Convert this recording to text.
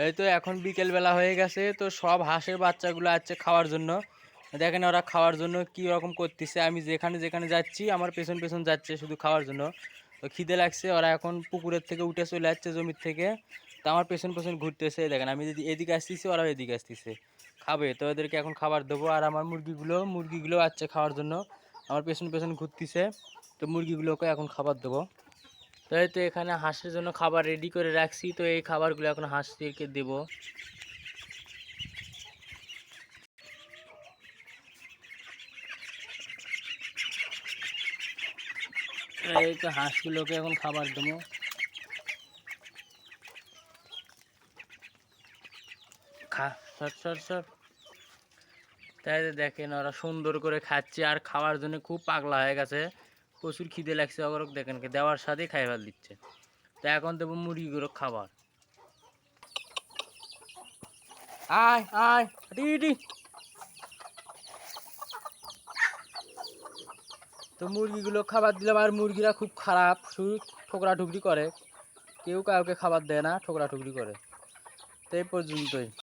এই তো এখন বিকেল বেলা হয়ে গেছে, তো সব হাঁসের বাচ্চাগুলো আছে খাওয়ার জন্য। দেখেন ওরা খাওয়ার জন্য কি রকম করতেছে, আমি যেখানে যেখানে যাচ্ছি আমার পেছন পেছন যাচ্ছে শুধু খাওয়ার জন্য। তো খিদে লাগছে, ওরা এখন পুকুরের থেকে উঠে চলে যাচ্ছে জমির থেকে। তো আমার পেছন পেছন ঘুরতেছে, দেখেন আমি যদি এদিকে আসতেছি ওরাও এদিকে আসতেছে খাবে। তো ওদেরকে এখন খাবার দেবো। আর আমার মুরগিগুলো আছে খাওয়ার জন্য, আমার পেছন পেছন ঘুরতেছে। তো মুরগিগুলোকে এখন খাবার দেবো। তো এই তো এখানে হাঁসের জন্য খাবার রেডি করে রাখছি, তো এই খাবারগুলো এখন হাঁসদেরকে দেবো। এই তো হাঁসগুলোকে এখন খাবার দেবো। খা, সর সর সর। তাই তো দেখেন ওরা সুন্দর করে খাচ্ছে আর খাওয়ার জন্য খুব পাগলা হয়ে গেছে। প্রচুর খিদে লাগছে ওর, দেখেন দেওয়ার সাথেই খাই ফেল দিচ্ছে। তো এখন দেবো মুরগিগুলো খাবার। আয় আয় হাঁটি। তো মুরগিগুলো খাবার দিলাম, আর মুরগিরা খুব খারাপ, শুধু ঠোকরা ঠুকরি করে, কেউ কাউকে খাবার দেয় না, ঠোকরা ঠুকরি করে। তো এই পর্যন্তই।